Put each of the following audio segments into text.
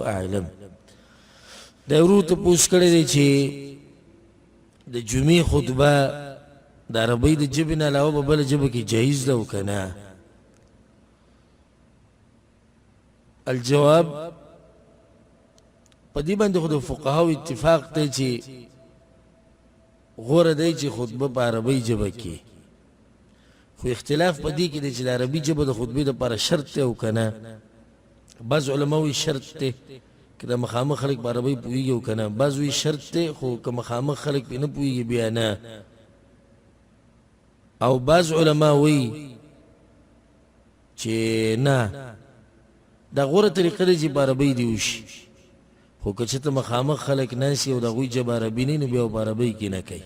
اعلم دا ورو ته پوښ کړی دی چې د جمعې خطبه د عربۍ د ژبې نه علاوه په بله ژبه کې جایز ده او که نه. الجواب په دې باندې خو د فقهاو اتفاق دی چې غوره دی چې خطبه په عربۍ ژبه کې، خو اختلاف په دې کې دی چې د عربي ژبه د خطبې دپاره شرط دی او که نه. بعض علما وایي شرط دی که د مخامخ خلک په عربۍ پوهېږي او که نه، بعض وایي شرط دی خو که مخامخ خلک پرې نه پوهېږي بیا نه. او بعض علما وایي چې نه، دا غوره طریقه دی چې په عربۍ دې وشي، خو که چېرته مخامخ خلک ناست او د هغوی ژبه عربي نه نو بیا په عربۍ کې نه کوي.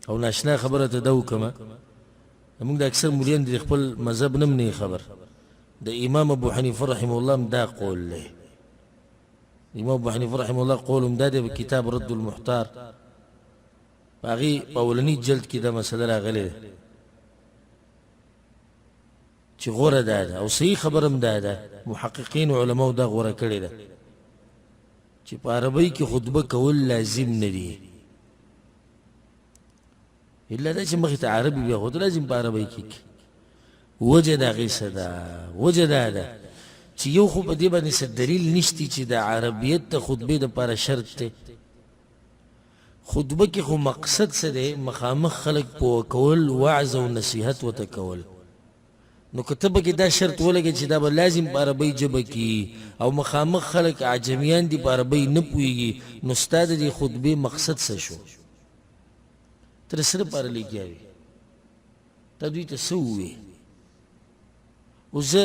او ناشنا خبره ته دا وکړمه، زموږ د اکثر مریان د خپل مذهب نه هم نه خبر. د امام ابو حنیفه رحمه الله هم دا قول دی. امام ابو حنیفه رحمه الله قول هم دا دی په کتاب رد المحتار په هغې په اولني جلد کې دا مسله راغلې ده چې غوره دا ده، او صحیح خبر هم دا ده، محققین علماو دا غوره کړې ده چې په عربۍ کې خطبه کول لازم نه دي، الا دا چې مخې ته عربي بیا خو لازم په عربۍ کې. وجه د هغې څه ده؟ وجه دا ده چې یو خو په دې باندې څه دلیل نشتی چې د عربیت د خطبې دپاره شرط دی. خطبه کې خو مقصد څه دی؟ مخامخ خلک پوه کول، وعظ او نصیحت ورته کول. نو که ته پکې دا شرط ولګې چې دا به لازم په عربۍ ژبه کې او مخامخ خلک عجمیان دي په عربۍ نه پوهېږي، نو ستا د دې خطبې مقصد څه شو؟ ته د څه دپاره لګیا وې؟ تا دوی ته څه ووې؟ اوس زه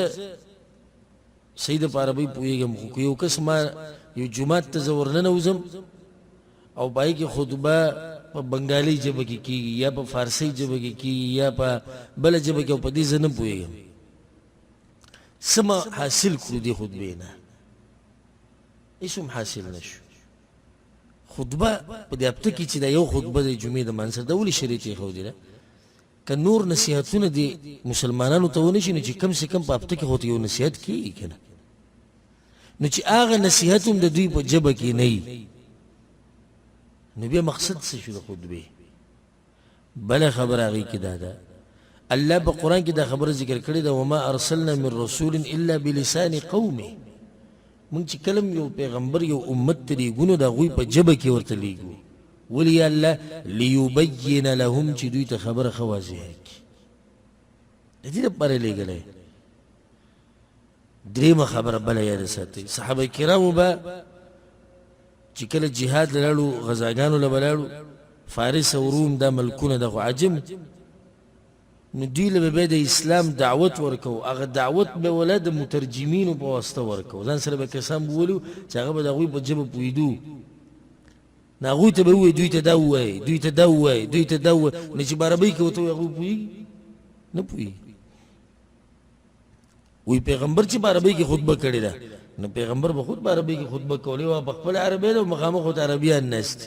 صحیح د په عربۍ پوهېږم، خو که یو کس ما یو جومات ته زه ورننوځم او په هغې کې خطبه په بنګالۍ ژبه کې کېږي یا په فارسۍ ژبه کې کېږي یا په بله ژبه کې، او په دې زه نه پوهېږم، څه ما حاصل کړو دې خطبې نه؟ هېڅ هم حاصل نه شو. خطبه په دې هفته کې چې دا یو خطبه د جمعې د مانځه دا ولې شریعت ایښودې ده؟ که نور نصیحتونه دې مسلمانانو ته ونه شي نو چې کم سے کم په هفته کې خو ته یو نصیحت کېږي که نه؟ نو چې هغه نصیحت هم د دوی په ژبه کې نه وي نو بیا مقصد څه شو د خطبې؟ بله خبره هغې کې دا ده، الله په قرآن کې دا خبره ذکر کړې ده، وما ارسلنا من رسول الا بلسان قومه. مونږ چې کله یو پیغمبر یو امت ته لیږو نو د هغوی په ژبه کې ورته لیږو. ولې یا الله؟ لیبین لهم، چې دوی ته خبره ښه واضحه کړي. د دې دپاره لیږلی. درېیمه خبره بله یاده ساتئ، صحابه کرامو به چې کله جهاد له لاړو، غزاګانو له به لاړو، فارس او روم دا ملکونه د خو عجم، نو دوی له به بیا د اسلام دعوت ورکو. هغه دعوت به ولا د مترجمینو په واسطه ورکو، ځان سره به کسان بولو چې هغه به د هغوی په ژبه پوهېدو، نو هغوی ته به ووایي دوی ته دا ووایي، دوی ته دا ووایي، دوی ته دا ووایي، نو چې په عربۍ کې ورته وایي هغوی پوهېږي؟ نه پوهېږي. وایي پیغمبر چې په عربۍ کې خطبه کړې ده، نو پیغمبر به خود په عربۍ کې خطبه کولې وه، په خپله عربۍ ده او مخامخ ورته عربیان ناست.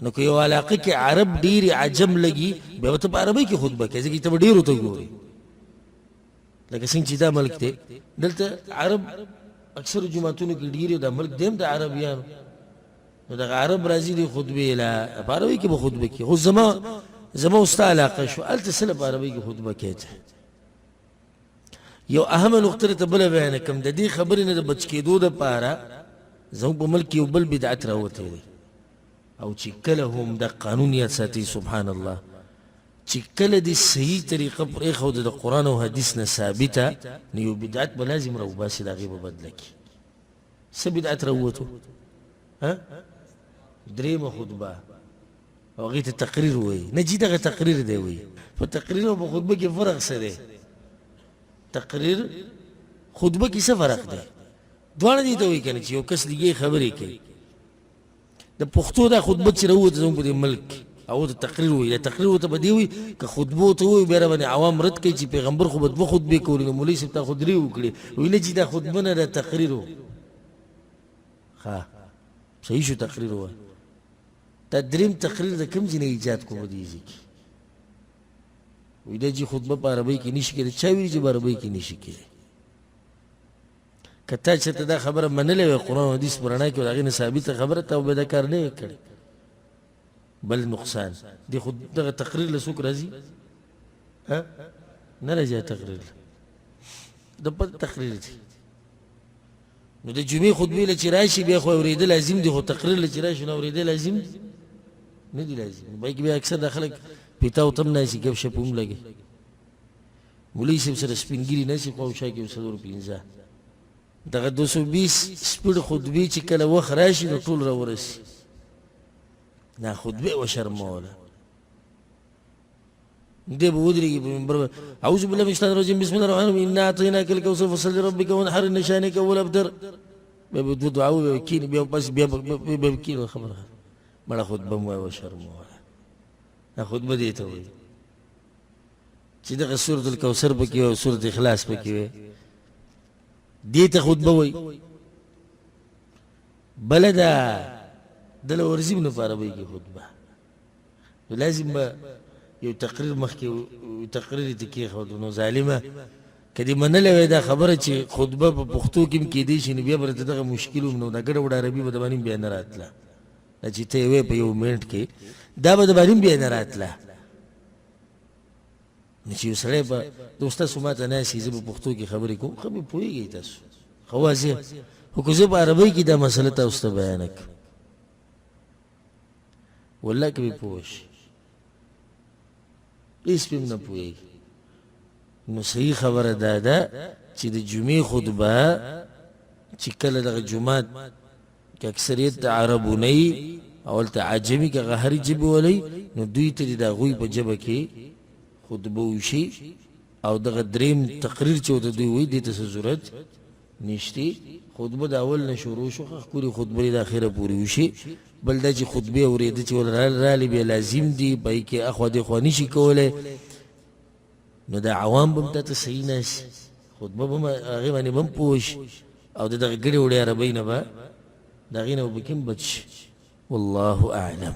نو که یو علاقه کې عرب ډېرې عجم لګي بیا ورته په عربۍ کې خطبه کوي، ځکه ته به ډېرو ته ګورې. لکه څنګه چې دا ملک دی، دلته عرب اکثرو جوماتونو کې ډېرې، دا ملک دی هم د عربیانو، نو دغه عرب راځي دې خطبې له په عربۍ کې به خطبه کوي. خو زما او ستا علاقه شو، هلته څه له په عربۍ کې خطبه کوي. یو اهمه نقطه ته بله بیانه کړم، د دې خبرې نه د بچ کېدو دپاره زموږ په ملک کې یو بل بدعت راوتی دی، او چې کله هم د قانون یاد ساتي، سبحان الله، چې کله دې صحیح طریقه پرېښوده د قرآن او حدیث نه ثابته، نو یو بدعت به لازم راوباسي، د هغې به بدله کړي. څه بدعت راووتو؟ درېیمه خطبه او هغې ته تقریر وایي. نه جي دغه تقریر دی وایي. په تقریر او په خطبه کې فرق څه دی؟ تقریر خطبه کې څه فرق دی؟ دواړه دې ته وایي که نه چې یو کس لږې خبرې کوي. د پښتو دا خطبه چې راووته زموږ په دې ملک هغو ته تقریر وایي. دا تقریر ورته به دې وایي که خطبه ورته ووایي بیا راباندې عوام رد کوي چې پیغمبر خو به دوه خطبې کولې، نو مولوي صاحب تا خو درې وکړې. وایي نه چې دا خطبه نه، دا تقریر و. ښه صحیح شو، تقریر ووایه. دا درېیم تقریر د کوم ځای نه ایجاد کړو په دې ځای کې؟ وایي دا چې خطبه په عربۍ کې نه شي کېدی. چا ویلي چې په عربۍ کې نه شي کېدی؟ که تا چېرته دا خبره منلې وی قرآن او حدیث په رڼا کې د هغې نه ثابته خبره ته او بیا دا کار نه یې کړی بل نقصان دی. خو دغه تقریر له څوک راځي؟ نه راځي تقریر له د بل تقریر دی. نو د جمعې خطبې له چې راشي بیا خو اورېدل لازم دي، خو تقریر له چې راشي نو اورېدل لازم دي نه دي لازم. بای کې بیا اکثر دا خلک پیتاو تم ناسي ګپ شپ هم لګي. مولوي صاحب سره سپینګیري ناسي خو شا کې 215 دغه 220 سپیډ خطبې چې کله وخت راشي نو ټول راورسي دا خطبه وشرموله دې به ودرېږي په منبر اعوذ بالله من الشیطان الرجیم بسم الله الرحمن الرحیم انا اعطیناک الکوثر فصل لربک وانحر ان شانک هو الابتر. بیا به دو دعا ووایي کینې بیا بس بیا به کینې خبره مړه خطبه مو وایي وشرموله. دا خطبه دې ته وایي چې دغه سورة الکوثر پکې وي او سورة اخلاص پکې وي دې ته خطبه وایي. بله دا دله ورزي نه په عربۍ کې خطبه لازم به یو تقریر مخکې تقریر یې ته کېښود نو ظالمه که دې منلی وای دا خبره چې خطبه په پښتو کې هم کېدی شي نو بیا به راته دغه مشکل هم نو دا ګډه وډه عربي به د باندې بیا نه راتله دا چې ته یې وایې په یو منټ کې دا به د باندې بیا نه راتله. نو چې یو سړی به د ستاسو ما ته ناستي زه به پښتو کې خبرې کوم ښه به پوهېږئ تاسو ښه واضح خو که زه په عربۍ کې دا مسله تاسو ته بیانه کړم والله که به پوه شي هېڅ پې هم نه پوهېږي. نو صحیح خبره دا ده چې د جمعې خطبه چې کله دغه جومات که اکثریت د عربو نه وي او هلته عجمي که هغه هرې ژبې ولئ نو دوی ته د هغوی په ژبه کې خطبه وشي او دغه دریم تقریر چې ورته دوی وایي دې ته څه ضرورت نشته. خطبه د اول نه شروع شو ښکلې خطبه د اخره پورې وشي. بل دا چې خطبې اورېده چې ول رالې بیا لازم دي پای کې اخوا دېخوا نشي کولی نو دا عوام به هم تا ته صحیح ناسي خطبه به هم هغې باندې به هم پوه شي او د دغه ګډې وړې عربۍ نه به د هغې نه به پکې هم بچ شي. والله اعلم.